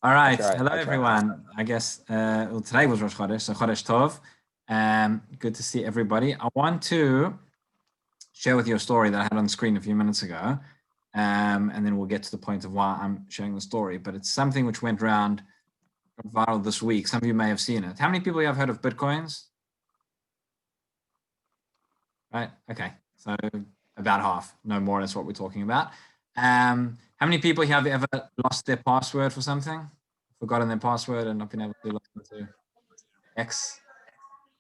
All right. I try. Hello, everyone. I guess well, today was Rosh Chodesh, so Chodesh Tov. Good to see everybody. I want to share with you a story that I had on screen a few minutes ago, and then we'll get to the point of why I'm sharing the story. But it's something which went around viral this week. Some of you may have seen it. How many people have heard of Bitcoins? Right. Okay. So about half, no more. That's what we're talking about. How many people have ever lost their password for something? Forgotten their password and not been able to log into X?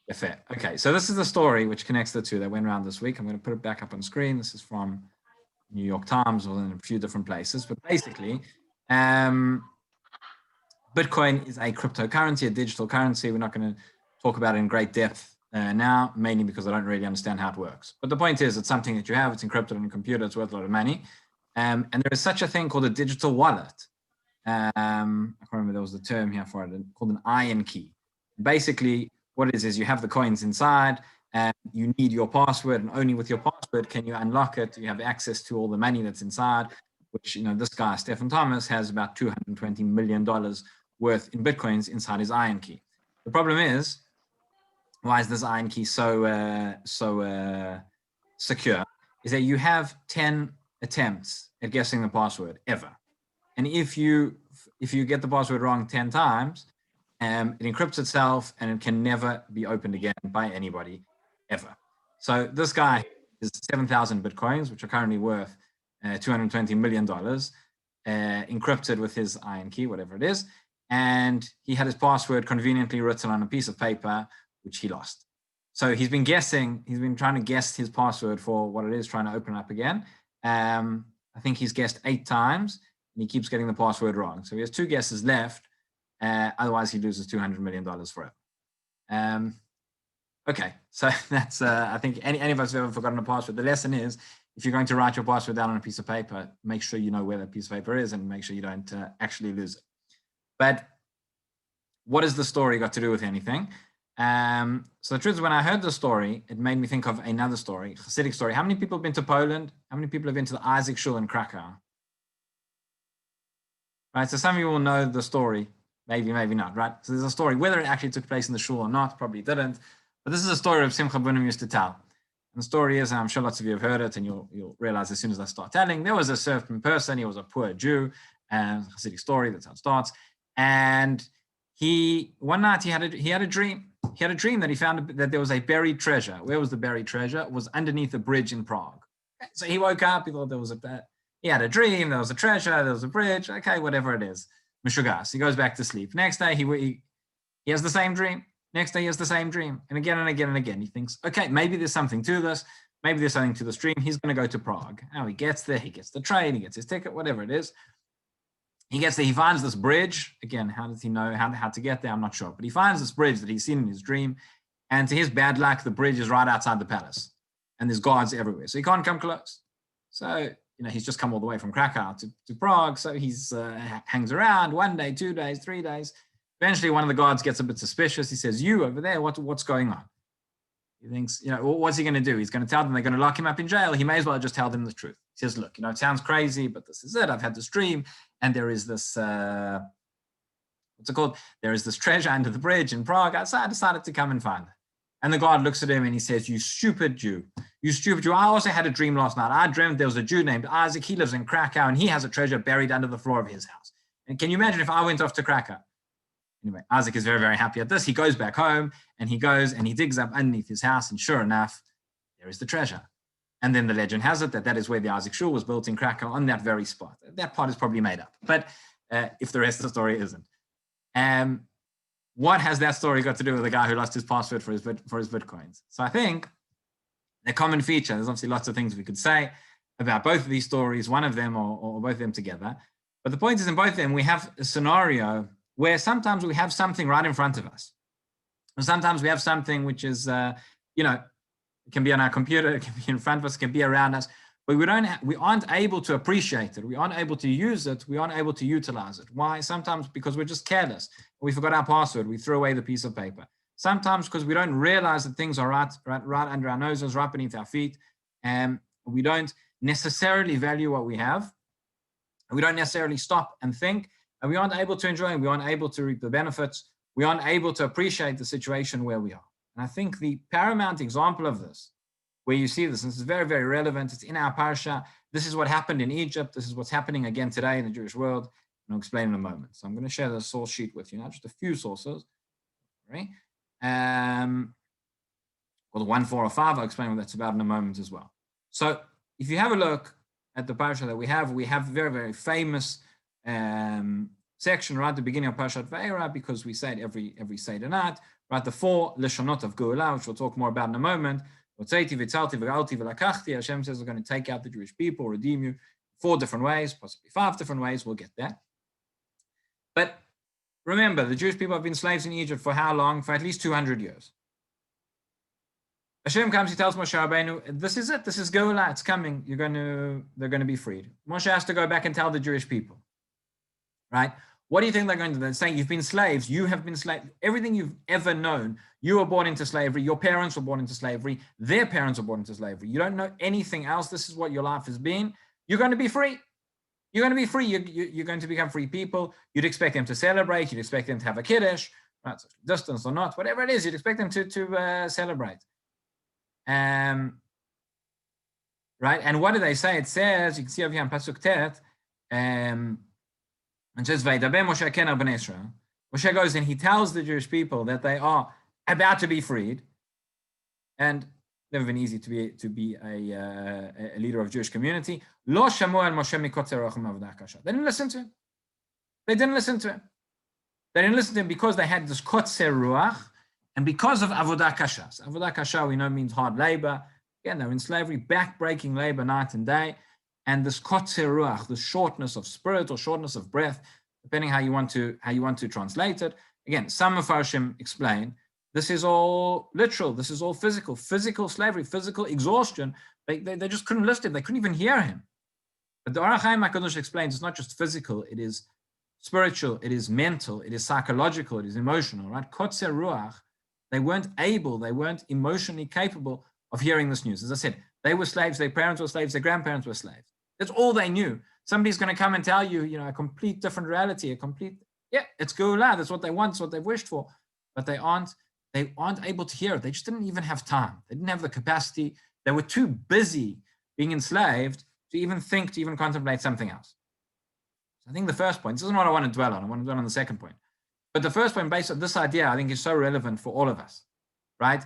Yeah, fair. Okay, so this is the story which connects the two that went around this week. I'm going to put it back up on screen. This is from New York Times or in a few different places. But basically, Bitcoin is a cryptocurrency, a digital currency. We're not going to talk about it in great depth now, mainly because I don't really understand how it works. But the point is, it's something that you have. It's encrypted on your computer. It's worth a lot of money. And there is such a thing called a digital wallet. I can't remember there was the term here for it, called an iron key. Basically, what it is you have the coins inside, and you need your password, and only with your password can you unlock it. You have access to all the money that's inside, which, you know, this guy, Stephen Thomas, has about $220 million worth in Bitcoins inside his iron key. The problem is, why is this iron key so secure? Is that you have 10 attempts at guessing the password ever. And if you get the password wrong 10 times, it encrypts itself and it can never be opened again by anybody ever. So this guy is 7,000 Bitcoins, which are currently worth $220 million, encrypted with his iron key, whatever it is. And he had his password conveniently written on a piece of paper, which he lost. So he's been trying to guess his password for what it is, trying to open it up again. I think he's guessed 8 times and he keeps getting the password wrong. So he has 2 guesses left. Otherwise he loses $200 million forever. Okay, so that's, I think any of us have ever forgotten a password. The lesson is, if you're going to write your password down on a piece of paper, make sure you know where that piece of paper is and make sure you don't actually lose it. But what has the story got to do with anything? So the truth is, when I heard the story, it made me think of another story, Hasidic story. How many people have been to Poland? How many people have been to the Isaac Shul in Krakow? Right, so some of you will know the story, maybe not, right? So there's a story, whether it actually took place in the shul or not, probably didn't. But this is a story of Simcha Bunim used to tell. And the story is, and I'm sure lots of you have heard it, and you'll realize as soon as I start telling, there was a certain person, he was a poor Jew, Hasidic story, that's how it starts. And one night he had a dream. He had a dream that he found that there was a buried treasure. Where was the buried treasure? It was underneath a bridge in Prague. So he woke up, he thought he had a dream, there was a treasure, there was a bridge, okay, whatever it is. Meshugas. He goes back to sleep. Next day, he has the same dream. Next day, he has the same dream. And again and again and again. He thinks, okay, maybe there's something to this. Maybe there's something to this dream. He's going to go to Prague. Now he gets there, he gets the train, he gets his ticket, whatever it is. He gets there, he finds this bridge. Again, how does he know how to get there? I'm not sure. But he finds this bridge that he's seen in his dream. And to his bad luck, the bridge is right outside the palace. And there's guards everywhere. So he can't come close. So, you know, he's just come all the way from Krakow to Prague. So he's hangs around 1 day, 2 days, 3 days. Eventually, one of the guards gets a bit suspicious. He says, "You over there, what's going on?" He thinks, you know, what's he going to do? He's going to tell them they're going to lock him up in jail. He may as well just tell them the truth. He says, "Look, you know, it sounds crazy, but this is it. I've had this dream, and there is this, what's it called? There is this treasure under the bridge in Prague. So I decided to come and find it." And the guard looks at him and he says, "You stupid Jew. You stupid Jew. I also had a dream last night. I dreamt there was a Jew named Isaac. He lives in Krakow, and he has a treasure buried under the floor of his house. And can you imagine if I went off to Krakow?" Anyway, Isaac is very, very happy at this. He goes back home and he goes and he digs up underneath his house, and sure enough, there is the treasure. And then the legend has it that is where the Isaac Shul was built in Krakow, on that very spot. That part is probably made up, but if the rest of the story isn't. What has that story got to do with the guy who lost his password for his Bitcoins? So I think the common feature, there's obviously lots of things we could say about both of these stories, one of them or both of them together. But the point is, in both of them, we have a scenario where sometimes we have something right in front of us. And sometimes we have something which is, you know, it can be on our computer, it can be in front of us, it can be around us, but we aren't able to appreciate it. We aren't able to use it. We aren't able to utilize it. Why? Sometimes because we're just careless. We forgot our password. We threw away the piece of paper. Sometimes because we don't realize that things are right under our noses, right beneath our feet, and we don't necessarily value what we have. We don't necessarily stop and think and we aren't able to enjoy it. We aren't able to reap the benefits. We aren't able to appreciate the situation where we are. And I think the paramount example of this, where you see this, and this is very, very relevant, it's in our parsha. This is what happened in Egypt. This is what's happening again today in the Jewish world. And I'll explain in a moment. So I'm going to share the source sheet with you now, just a few sources. Right? Or the 1, 4, or 5, I'll explain what that's about in a moment as well. So if you have a look at the parsha that we have very, very famous section right at the beginning of Parshat Vayera, because we say it every Seder night, right? The 4 Lashonot of Geulah, which we'll talk more about in a moment. Hashem says we're going to take out the Jewish people, redeem you 4 different ways, possibly 5 different ways. We'll get there. But remember, the Jewish people have been slaves in Egypt for how long? For at least 200 years. Hashem comes, he tells Moshe Rabbeinu, this is it, this is Geulah, it's coming, they're going to be freed. Moshe has to go back and tell the Jewish people, right? What do you think they're going to do? They're saying, you've been slaves, you have been slaves, everything you've ever known, you were born into slavery, your parents were born into slavery, their parents were born into slavery, you don't know anything else, this is what your life has been, you're going to be free. You're going to be free, you're going to become free people, you'd expect them to celebrate, you'd expect them to have a kiddush, right? Social distance or not, whatever it is, you'd expect them to celebrate. Right, and what do they say? It says, you can see over here in Pasuk Tet, it says, Moshe goes and he tells the Jewish people that they are about to be freed, and never been easy to be a leader of Jewish community. They didn't listen to him. They didn't listen to him. They didn't listen to him because they had this kotzer ruach, and because of avodah kasha. So avodah kasha, we know, means hard labor. Again, they're in slavery, back-breaking labor night and day. And this kotzer ruach, the shortness of spirit or shortness of breath, depending how you want to translate it. Again, some Mefarshim explain this is all literal. This is all physical slavery, physical exhaustion. They just couldn't listen. They couldn't even hear him. But the Orach Chaim HaKadosh explains it's not just physical. It is spiritual. It is mental. It is psychological. It is emotional. Right? Kotzer ruach. They weren't emotionally capable of hearing this news. As I said, they were slaves, their parents were slaves, their grandparents were slaves. That's all they knew. Somebody's going to come and tell you, a complete different reality, it's Geulah, that's what they want, it's what they've wished for. But they aren't able to hear it. They just didn't even have time. They didn't have the capacity. They were too busy being enslaved to even think, to even contemplate something else. So I think the first point, this isn't what I want to dwell on. I want to dwell on the second point. But the first point, based on this idea, I think is so relevant for all of us, right?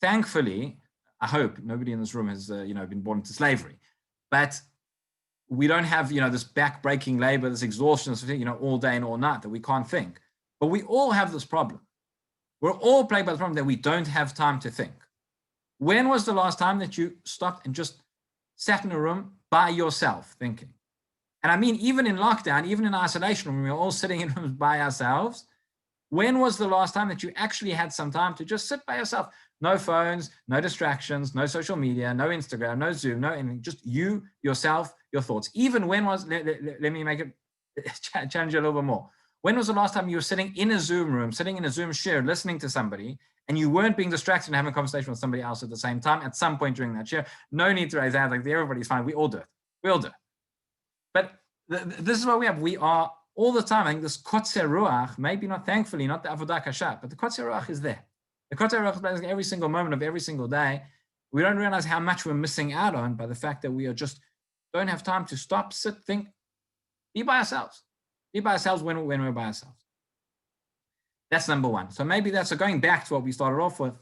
Thankfully, I hope nobody in this room has, been born into slavery, but we don't have, this back-breaking labor, this exhaustion, all day and all night that we can't think. But we all have this problem. We're all plagued by the problem that we don't have time to think. When was the last time that you stopped and just sat in a room by yourself thinking? And I mean, even in lockdown, even in isolation, when we were all sitting in rooms by ourselves, when was the last time that you actually had some time to just sit by yourself? No phones, no distractions, no social media, no Instagram, no Zoom, no anything, just you, yourself, your thoughts. Even when was, let me make it challenge you a little bit more. When was the last time you were sitting in a Zoom room, sitting in a Zoom share, listening to somebody, and you weren't being distracted and having a conversation with somebody else at the same time at some point during that share? No need to raise hands, like everybody's fine. We all do it. We all do it. But this is what we have. We are all the time, I think this kotzer ruach, maybe not, thankfully, not the avodah kasha, but the kotzer ruach is there. The kotzer ruach is every single moment of every single day. We don't realize how much we're missing out on by the fact that we are just don't have time to stop, sit, think, be by ourselves. Be by ourselves when we're by ourselves. That's number one. So maybe that's going back to what we started off with,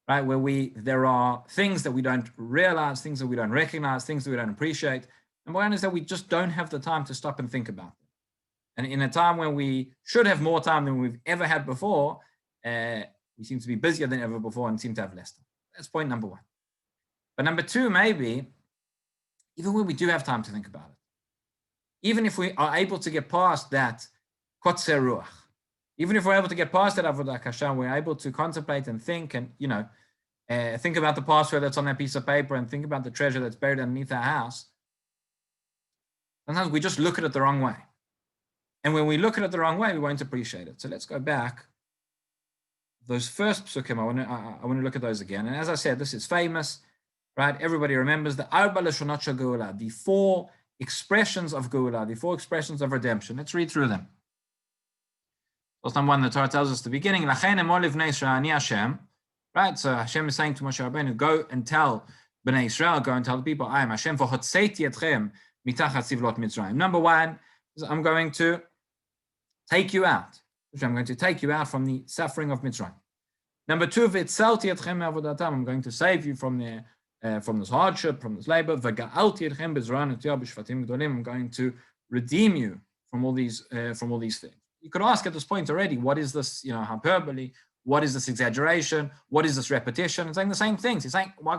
right? Where there are things that we don't realize, things that we don't recognize, things that we don't appreciate. Number one is that we just don't have the time to stop and think about them. And in a time when we should have more time than we've ever had before, we seem to be busier than ever before and seem to have less time. That's point number one. But number two, maybe, even when we do have time to think about it, even if we are able to get past that kotzer ruach, even if we're able to get past that avodah kasha, we're able to contemplate and think and, think about the password that's on that piece of paper and think about the treasure that's buried underneath our house. Sometimes we just look at it the wrong way. And when we look at it the wrong way, we won't appreciate it. So let's go back. Those first psukim, I want to look at those again. And as I said, this is famous, right? Everybody remembers the arba lashonot shel, the 4 expressions of Geulah, the 4 expressions of redemption. Let's read through them. Source number one, the Torah tells us the beginning, Lachen emor livnei Yisrael ani Hashem. Right? So Hashem is saying to Moshe Rabbeinu, go and tell Bnei Israel, go and tell the people, I am Hashem, for hotzeiti etchem mitachat sivlot Mitzrayim. Number one is I'm going to take you out. I'm going to take you out from the suffering of Mitzrayim. Number two, v'itzelti etchem me'avodatam. I'm going to save you from this hardship, from this labor. V'ga'alti etchem b'zran utiyah b'shvatim gdolim. I'm going to redeem you from all these things. You could ask at this point already, what is this, hyperbole? What is this exaggeration? What is this repetition? It's saying the same things. He's saying, why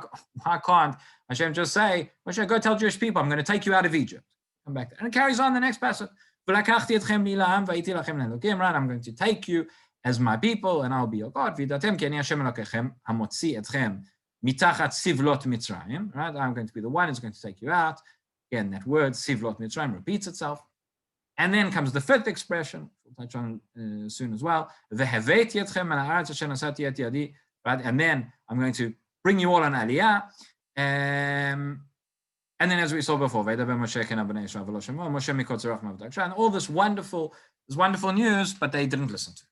can't Hashem just say, Moshe, go tell Jewish people, I'm going to take you out of Egypt. Come back there. And it carries on the next passage. Right, I'm going to take you as my people, and I'll be your God. Right? I'm going to be the one who's going to take you out. Again, that word, sivlot Mitzrayim, repeats itself. And then comes the fifth expression, we'll touch on soon as well. Right? And then I'm going to bring you all on Aliyah. And then, as we saw before, and all this wonderful news, but they didn't listen to.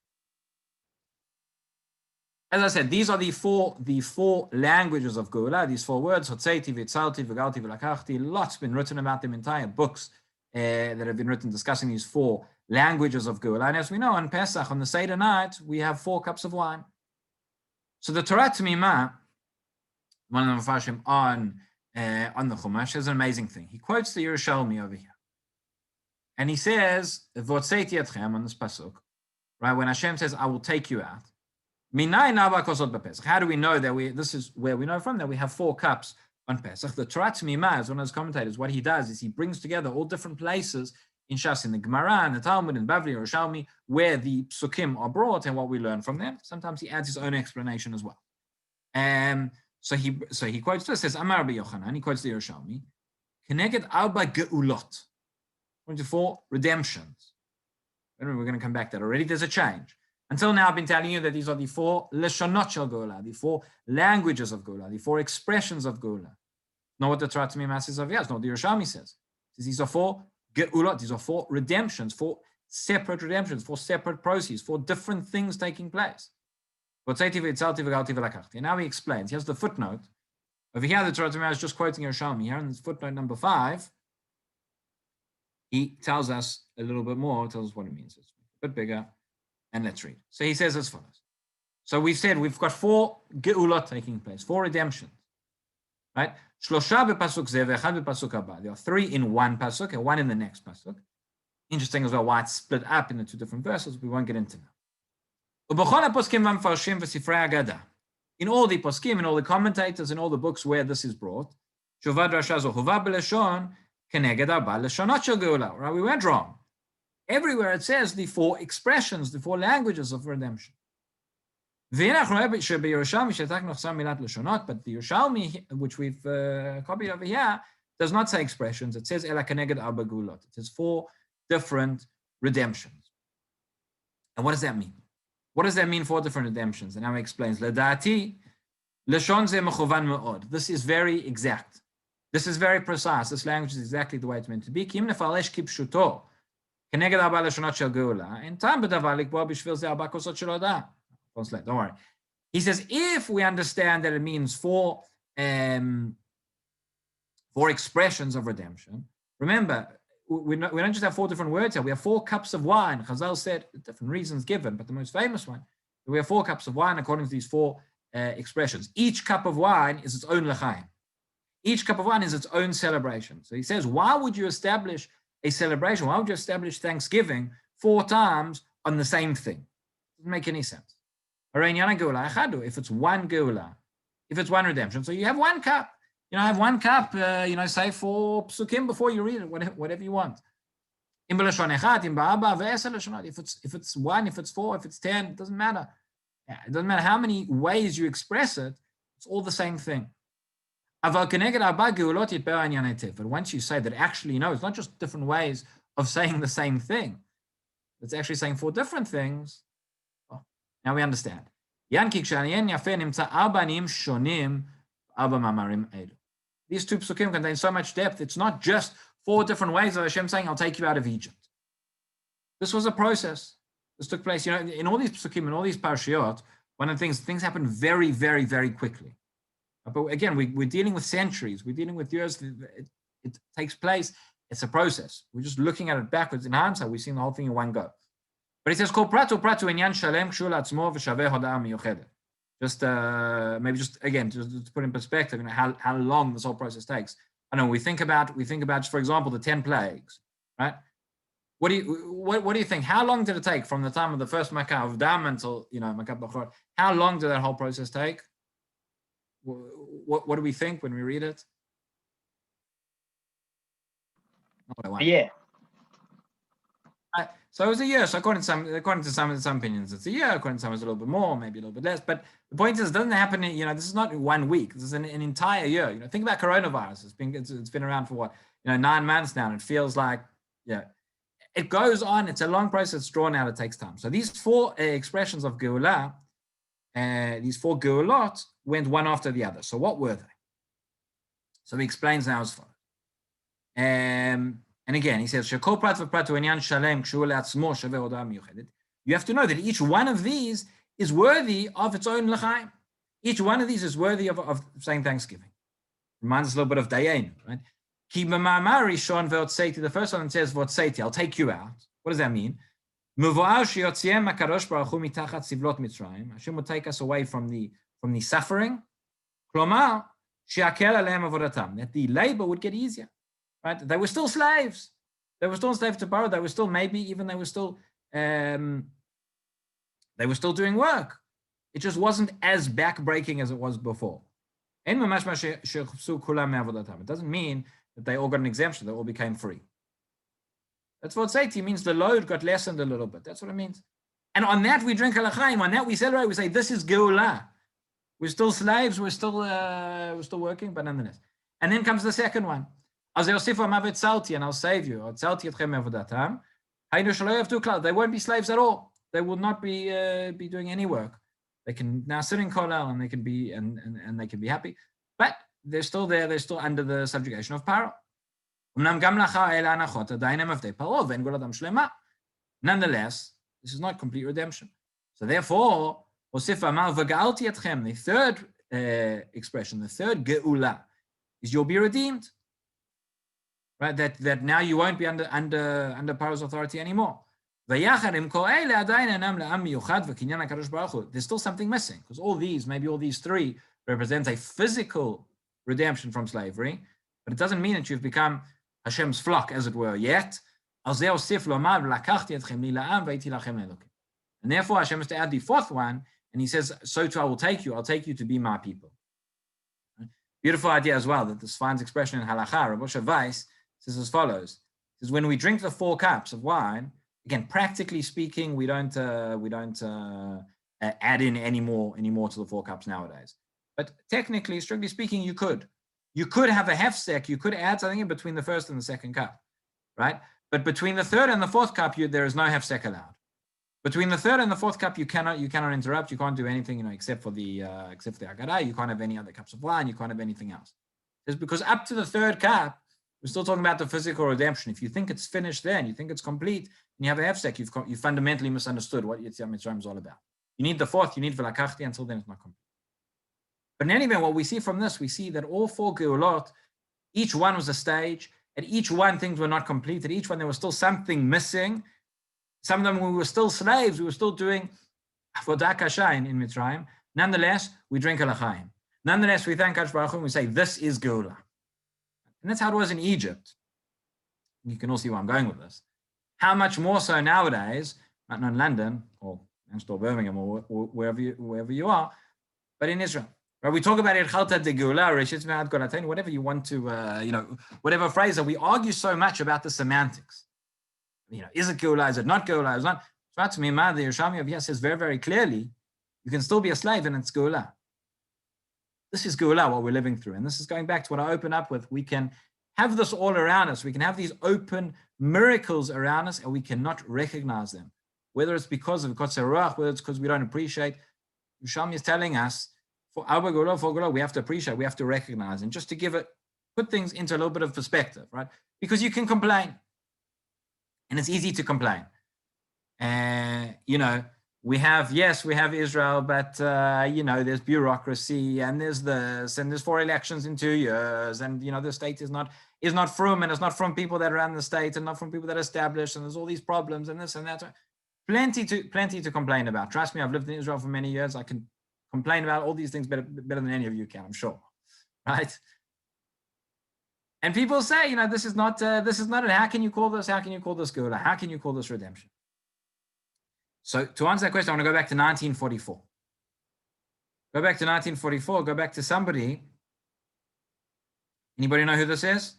As I said, these are the four languages of Geula, these four words, Hotzeiti, Vitzalti, V'galti, V'lakachti. Lots been written about them, entire books that have been written discussing these four languages of Geula. And as we know, on Pesach, on the Seder night, we have 4 cups of wine. So the Torah T'mimah, one of the Mepharshim on the Chumash, is an amazing thing. He quotes the Yerushalmi over here. And he says, V'otzeiti etchem, on this pasuk, right, when Hashem says, I will take you out. How do we know that this is where we know from, that we have 4 cups on Pesach? The Torah T'mimah, as one of his commentators, what he does is he brings together all different places in Shas, in the Gemara, in the Talmud, in Bavli, or Yerushalmi, where the psukim are brought and what we learn from them. Sometimes he adds his own explanation as well. So he quotes this, says, Amar Rabbi Yochanan, he quotes the Yerushalmi, Keneged Arba Geulot, 24 redemptions. We're going to come back to that already. There's a change. Until now, I've been telling you that these are the 4 leshonot shel Geula, the 4 languages of Geula, the 4 expressions of Geula. Not what the Torah T'mimah says of yes, not what the Yerushalmi says. These are 4 Geulot, these are 4 redemptions, 4 separate redemptions, 4 separate proceeds, 4 different things taking place. And now he explains. Here's the footnote. Over here, the Torah T'mimah is just quoting Yerushalmi. Here in this footnote number 5, he tells us a little bit more, tells us what it means. It's a bit bigger. And let's read. So he says as follows. So we've said we've got 4 geulot taking place, 4 redemptions, right? There are 3 in one pasuk and 1 in the next pasuk. Interesting as well why it's split up in the 2 different verses. We won't get into now. In all the poskim, in all the commentators, in all the books where this is brought, right? We went wrong. Everywhere it says the 4 expressions, the 4 languages of redemption. But the Yerushalmi, which we've copied over here, does not say expressions. It says Ela Keneged Arba Geulot. It says 4 different redemptions. And what does that mean? What does that mean, 4 different redemptions? And now he explains, Ledati, Leshon ze mechuvan me'od. This is very exact. This is very precise. This language is exactly the way it's meant to be. Kim nefalesh kipshuto. Keneged arba leshonot shel geula. In time b'davar likbo b'shvil ze arba kosot shel hoda. Translate. Don't worry. He says if we understand that it means 4 expressions of redemption. Remember, we don't just have 4 different words here. We have 4 cups of wine. Chazal said different reasons given, but the most famous one. We have 4 cups of wine according to these 4 expressions. Each cup of wine is its own l'chaim. Each cup of wine is its own celebration. So he says, why would you establish a celebration? Why would you establish Thanksgiving 4 times on the same thing? Doesn't make any sense. If it's one geula, if it's 1 redemption, so you have 1 cup. Have 1 cup, say 4 psukim before you read it, whatever you want. If it's 1, if it's 4, if it's 10, it doesn't matter. It doesn't matter how many ways you express it, it's all the same thing. But once you say that actually, it's not just different ways of saying the same thing. It's actually saying 4 different things. Oh, now we understand. These 2 psukim contain so much depth. It's not just 4 different ways of Hashem saying, I'll take you out of Egypt. This was a process. This took place, in all these psukim, in all these parashiyot, one of the things happen very, very, very quickly. But again, we're dealing with centuries. We're dealing with years. It takes place. It's a process. We're just looking at it backwards. In hindsight, we've seen the whole thing in one go. But it says, "Kol pratu inyan shalem kshur la'atzmo v'shaveh hoda'ah miyuchedet." Maybe again, just to put in perspective, how long this whole process takes. I know we think about, just, for example, the 10 plagues, right? What do you think? How long did it take from the time of the first Makkah of Dam until Makkah Bachor? How long did that whole process take? What do we think when we read it? Yeah. So it was a year. So according to some opinions, it's a year. According to some, it's a little bit more, maybe a little bit less. But the point is, it doesn't happen. This is not 1 week. This is an entire year. Think about coronavirus. It's been around for what 9 months now, and it feels like it goes on. It's a long process. It's drawn out. It takes time. So these 4 expressions of Geulah, these 4 Geulot went one after the other. So what were they? So he explains now as follows. And again, he says, you have to know that each one of these is worthy of its own l'chaim. Each one of these is worthy of saying thanksgiving. Reminds us a little bit of Dayain, right? The first one says, I'll take you out. What does that mean? Hashem will take us away from the suffering. That the labor would get easier. Right? They were still slaves. They were still enslaved to Paro. They were still they were still doing work. It just wasn't as backbreaking as it was before. It doesn't mean that they all got an exemption. They all became free. That's what Seiti means. The load got lessened a little bit. That's what it means. And on that we drink alachaim. On that we celebrate. We say this is Geulah. We're still slaves. We're still working, but nonetheless. And then comes the second one. And I'll save you. They won't be slaves at all. They will not be doing any work. They can now sit in kollel and they can be and they can be happy. But they're still there. They're still under the subjugation of Paro. Nonetheless, this is not complete redemption. So therefore, the third expression, the third Geulah, is you'll be redeemed. Right, that now you won't be under Paro's authority anymore. There's still something missing, because all these 3 represent a physical redemption from slavery, but it doesn't mean that you've become Hashem's flock, as it were, yet. And therefore Hashem has to add the 4th one, and he says, so too I'll take you to be my people. Beautiful idea as well, that this finds expression in Halacha. Rabbi Weiss says as follows: says when we drink the 4 cups of wine, again, practically speaking, we don't add in any more to the 4 cups nowadays. But technically, strictly speaking, you could have a hefsek. You could add something in between the first and the second cup, right? But between the 3rd and the 4th cup, there is no hefsek allowed. Between the 3rd and the 4th cup, you cannot interrupt. You can't do anything, except for the Haggadah. You can't have any other cups of wine. You can't have anything else. It's because up to the 3rd cup, we're still talking about the physical redemption. If you think it's finished then, you think it's complete, and you have a hefsek, you've fundamentally misunderstood what Yetziat Mitzrayim is all about. You need the 4th, you need V'lakachti, until then it's not complete. But in any event, what we see from this, we see that all 4 Geulot, each one was a stage. At each one, things were not complete. At each one, there was still something missing. Some of them, we were still slaves. We were still doing avodah kasha in Mitzrayim. Nonetheless, we drink alachaim. Nonetheless, we thank Kadosh Baruch Hu and we say, this is Geulah. And that's how it was in Egypt. You can all see where I'm going with this. How much more so nowadays, not in London or Manchester, Birmingham, or wherever you are, but in Israel. Right? We talk about Chalta de Geulah, Reshit Me'ad Golatenu, whatever you want to, whatever phrase that we argue so much about the semantics. Is it Geulah? Is it not Geulah? Is it not? The Yerushalmi over here says very, very clearly, you can still be a slave and it's Geulah. This is Geulah, what we're living through. And this is going back to what I opened up with. We can have this all around us. We can have these open miracles around us, and we cannot recognize them. Whether it's because of Kotzei Ruach, whether it's because we don't appreciate. Yerushalmi is telling us, for our Geulah, for Geulah, we have to appreciate, we have to recognize. And just to put things into a little bit of perspective, right? Because you can complain. And it's easy to complain. You know, we have Israel, but you know, there's bureaucracy and there's this and there's 4 elections in 2 years, and you know, the state is not from, and it's not from people that run the state and not from people that established, and there's all these problems and this and that. Plenty to complain about. Trust me, I've lived in Israel for many years. I can complain about all these things better than any of you can, I'm sure, right? And people say, you know, this is not it. How can you call this? How can you call this Geula? How can you call this redemption? So to answer that question, I want to go back to 1944. Go back to 1944. Go back to somebody. Anybody know who this is?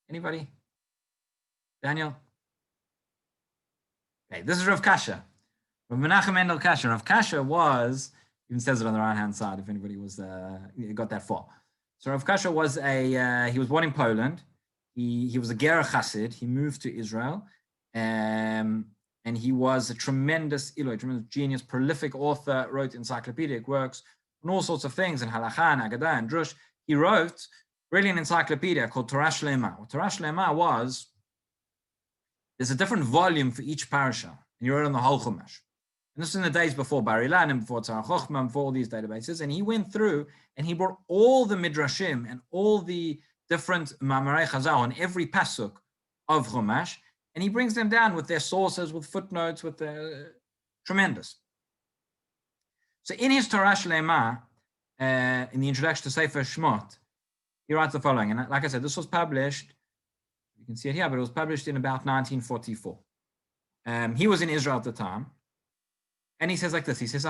Anybody? Daniel? Okay, this is Rav Kasha. Rav Menachem Mendel Kasha. Rav Kasha was, even says it on the right-hand side if anybody was got that far. So Rav Kasha was he was born in Poland. He was a Ger Chassid. He moved to Israel. And he was a tremendous genius, prolific author, wrote encyclopedic works on all sorts of things, and Halacha and Agadah and Drush. He wrote really an encyclopedia called Torah Shlema. What Torah Shlema was, there's a different volume for each parasha, and he wrote on the whole Chumash. And this is in the days before Bar Ilan and before Tzara Chochmah and before all these databases. And he went through and he brought all the Midrashim and all the different Ma'amarei Chazal on every pasuk of Chumash, and he brings them down with their sources, with footnotes, with the tremendous. So in his Torah Shlema, in the introduction to Sefer Shmot, he writes the following, and like I said, this was published, you can see it here, but it was published in about 1944. He was in Israel at the time, and he says like this, he says,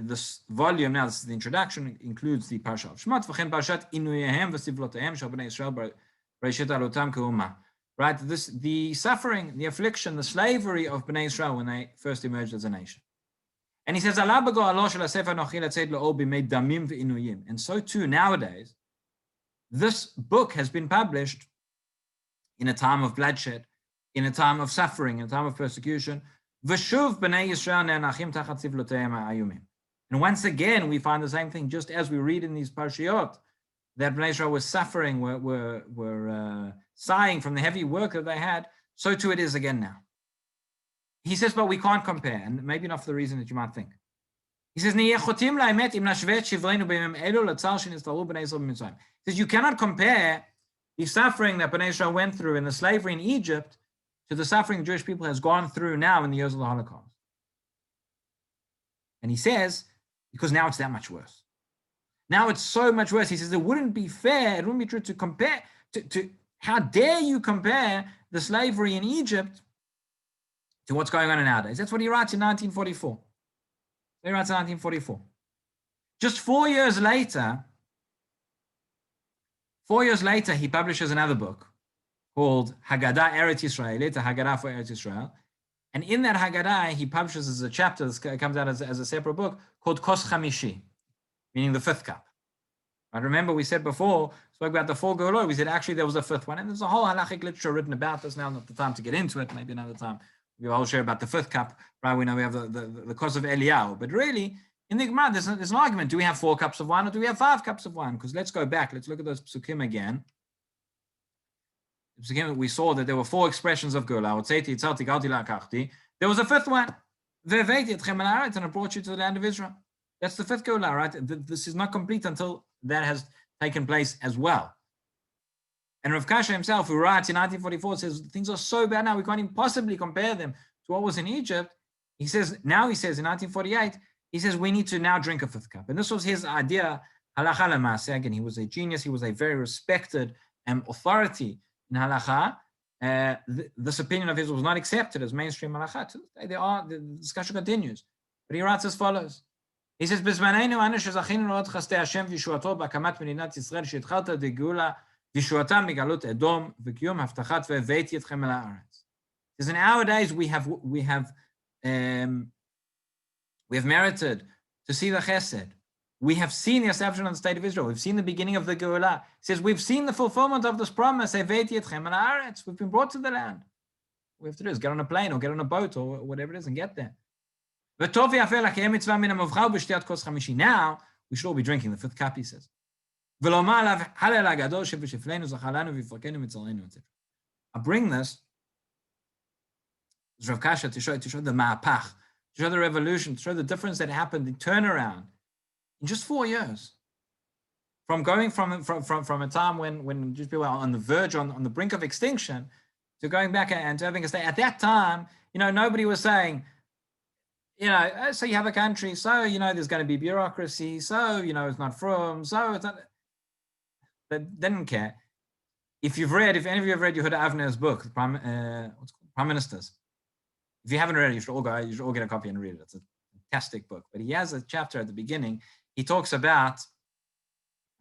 this volume, now this is the introduction, includes the Parsha of Shmot, v'chen Parshat Inuyehem v'sivlotehem shel bnei Yisrael b'reishit alotam ke'umah. Right, the suffering, the affliction, the slavery of bnei Yisrael when they first emerged as a nation. And he says, and so too nowadays, this book has been published in a time of bloodshed, in a time of suffering, in a time of persecution. And once again, we find the same thing, just as we read in these parashiyot, that Bnei Israel was suffering, were sighing from the heavy work that they had, so too it is again now. He says, but we can't compare, and maybe not for the reason that you might think. He says, he says, you cannot compare the suffering that Bnei Israel went through in the slavery in Egypt to the suffering the Jewish people has gone through now in the years of the Holocaust. And he says, because now it's that much worse. Now it's so much worse. He says, it wouldn't be fair, it wouldn't be true to compare, to how dare you compare the slavery in Egypt to what's going on nowadays. That's what he writes in 1944. He writes in 1944. Just 4 years later, he publishes another book called Haggadah Eretz Yisrael, it's a Haggadah for Eretz Yisrael. And in that Haggadah, he publishes as a chapter that comes out as a separate book called Kos Chamishi, meaning the 5th cup. I remember we said before, spoke about the 4 Geulot, we said actually there was a 5th one, and there's a whole halachic literature written about this. Now, not the time to get into it, maybe another time. We'll all share about the 5th cup, right? We know we have the Kos of Eliyahu, but really, in the Gemara, there's an argument. Do we have 4 cups of wine or do we have 5 cups of wine? Because let's go back, let's look at those psukim again. We saw that there were 4 expressions of Geula. There was a 5th one. And I brought you to the land of Israel. That's the 5th Geula, right? This is not complete until that has taken place as well. And Rav Kasha himself, who writes in 1944, says, things are so bad now, we can't even possibly compare them to what was in Egypt. He says in 1948, he says, we need to now drink a 5th cup. And this was his idea, halacha l'maaseh. Again, he was a genius. He was a very respected authority in halacha. This opinion of his was not accepted as mainstream halacha. To this day, the discussion continues. But he writes as follows. He says, "B'zmanenu anu shezachinu la'od chastei Hashem v'yishuato b'akamat medinat Yisrael she'atchalta degeula v'yishuatam migalut Edom v'kiyum haftachat ve'veiti etchem el haaretz." He says, in our days we have merited to see the chesed. We have seen the establishment of the state of Israel. We've seen the beginning of the Geula. He says, we've seen the fulfillment of this promise. We've been brought to the land. What we have to do is get on a plane or get on a boat or whatever it is and get there. Now, we should all be drinking the 5th cup, he says. bring this, Rav Kasha, to show the ma'apach, to show the revolution, to show the difference that happened, the turnaround in just 4 years. From going from a time when Jewish people were on the verge, on the brink of extinction, to going back and to having a state. At that time, nobody was saying, so you have a country, so, there's going to be bureaucracy, so, it's not from, so it's not. They didn't care. If any of you have read Yehuda Avner's book, Prime Ministers, if you haven't read it, you should all get a copy and read it. It's a fantastic book. But he has a chapter at the beginning. He talks about,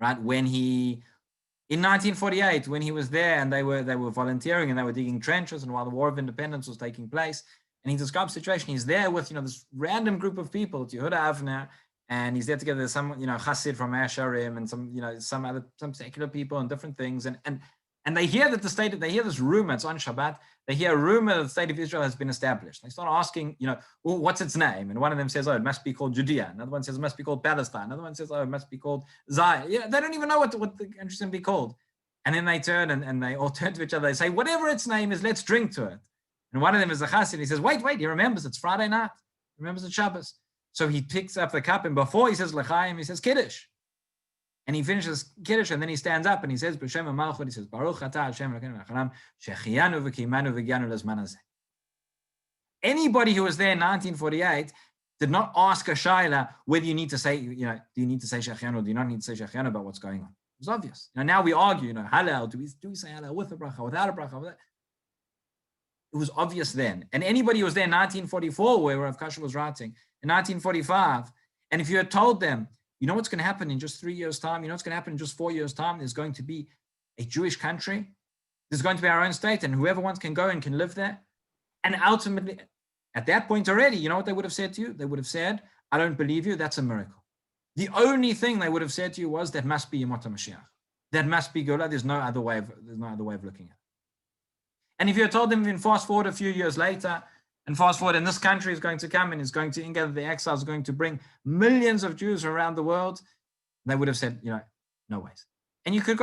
right, when in 1948, when he was there and they were volunteering and they were digging trenches, and while the War of Independence was taking place, and he describes the situation. He's there with this random group of people, Yehuda Avner, and he's there together with some Chassid from Asharim and some secular people and different things, and they hear that they hear this rumor. It's on Shabbat. They hear a rumor that the state of Israel has been established. They start asking, well, what's its name? And one of them says, oh, it must be called Judea. Another one says it must be called Palestine. Another one says, oh, it must be called Zion. They don't even know what the country's going to be called. And then they turn and they all turn to each other. They say, whatever its name is, let's drink to it. And one of them is a chassid. He says, wait, he remembers it's Friday night. He remembers it's Shabbos. So he picks up the cup, and before he says L'chaim, he says Kiddush. And he finishes Kiddush, and then he stands up and he says, B'Shem HaMalchut, he says, Baruch Atah Hashem Elokeinu Melech Haolam, Shechianu v'Kimanu v'Gianu Lezman Hazeh. Anybody who was there in 1948 did not ask a shaila whether you need to say, do you need to say Shechianu or do you not need to say Shechianu about what's going on. It was obvious. Now we argue, Hallel, do we say Hallel with a bracha, without a bracha? It was obvious then. And anybody who was there in 1944, where Rav Kasha was writing, in 1945, and if you had told them, what's going to happen in just 3 years' time, what's going to happen in just 4 years' time, there's going to be a Jewish country, there's going to be our own state, and whoever wants can go and can live there. And ultimately, at that point already, you know what they would have said to you? They would have said, I don't believe you, that's a miracle. The only thing they would have said to you was, that must be Yemot HaMashiach. That must be Geulah. There's no other way of looking at it. And if you had told them, even fast forward a few years later, and fast forward, and this country is going to come and is going to, Inga, the exiles, is going to bring millions of Jews around the world, they would have said, no ways. And you could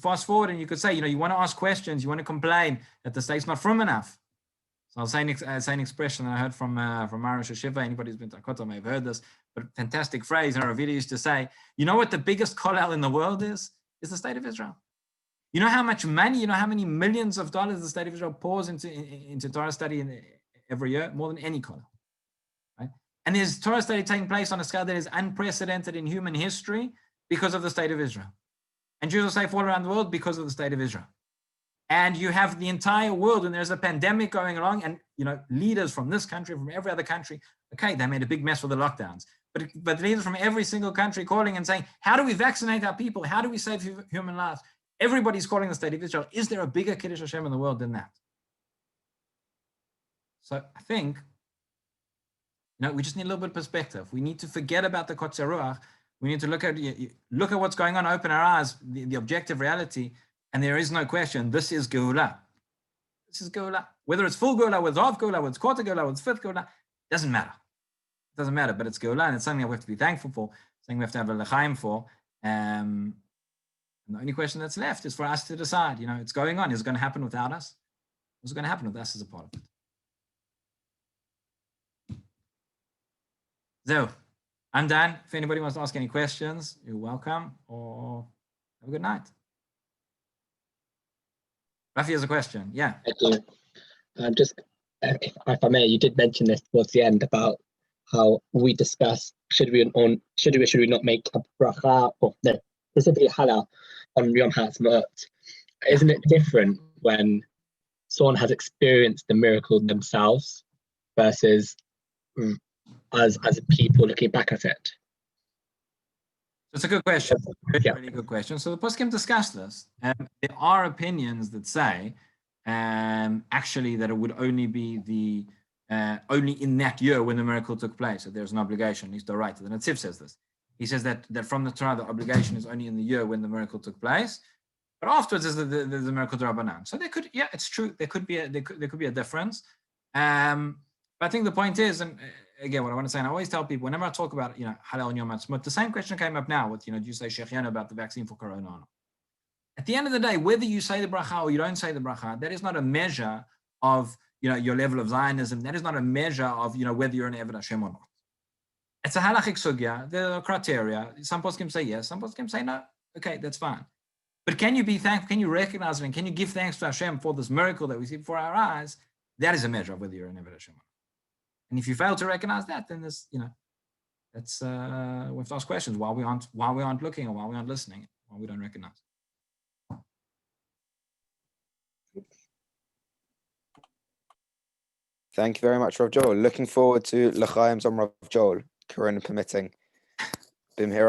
fast forward and you could say, you want to ask questions, you want to complain that the state's not from enough. So I'll say an expression that I heard from Marosh Shiva. Anybody who's been to Akota may have heard this, but fantastic phrase. And Ravida used to say, what the biggest kollel in the world is the state of Israel. You know how much money, how many millions of dollars the state of Israel pours into Torah study every year? More than any kollel, right? And there's Torah study taking place on a scale that is unprecedented in human history because of the state of Israel. And Jews are safe all around the world because of the state of Israel. And you have the entire world, and there's a pandemic going along, and leaders from this country, from every other country, okay, they made a big mess with the lockdowns, but leaders from every single country calling and saying, how do we vaccinate our people? How do we save human lives? Everybody's calling the state of Israel. Is there a bigger Kiddush Hashem in the world than that? So I think, we just need a little bit of perspective. We need to forget about the Kotzei Ruach. We need to look at what's going on, open our eyes, the objective reality, and there is no question, this is Geulah. This is Geulah. Whether it's full Geulah, whether it's half Geulah, whether it's quarter Geulah, whether it's fifth Geulah, doesn't matter. It doesn't matter, but it's Geulah, and it's something that we have to be thankful for, something we have to have a l'chaim for. And the only question that's left is for us to decide, it's going on. Is it going to happen without us? What's going to happen with us as a part of it? So, I'm done. If anybody wants to ask any questions, you're welcome, or have a good night. Rafi has a question. Yeah. I do. Just, if I may, you did mention this towards the end about how we discuss should we not make a bracha, or no, specifically halal on Yom HaAtzmaut. Isn't it different when someone has experienced the miracle themselves versus as people looking back at it? It's a good question. Really good question. So the poskim discussed this. There are opinions that say actually that it would only be only in that year when the miracle took place that there's an obligation. He's the right. The Netziv says this. He says that from the Torah the obligation is only in the year when the miracle took place, but afterwards there's the miracle d'Rabbanan. So there could, it's true. There could be a difference. But I think the point is, and again, what I want to say, and I always tell people, whenever I talk about, Halal and Yom HaTzmaut, the same question came up now with, do you say Shechianu about the vaccine for corona or not? At the end of the day, whether you say the bracha or you don't say the bracha, that is not a measure of, your level of Zionism. That is not a measure of, whether you're an Eved Hashem or not. It's a halachic sugya. There are criteria. Some poskim say yes, some poskim say no. Okay, that's fine. But can you be thankful? Can you recognize it? And can you give thanks to Hashem for this miracle that we see before our eyes? That is a measure of whether you're an Eved Hashem or not. And if you fail to recognize that, then this, that's we have to ask questions why we aren't looking, or why we aren't listening, why we don't recognize. Thank you very much, Rav Joel. Looking forward to L'chaim on Rav Joel, Corona permitting. Bim here,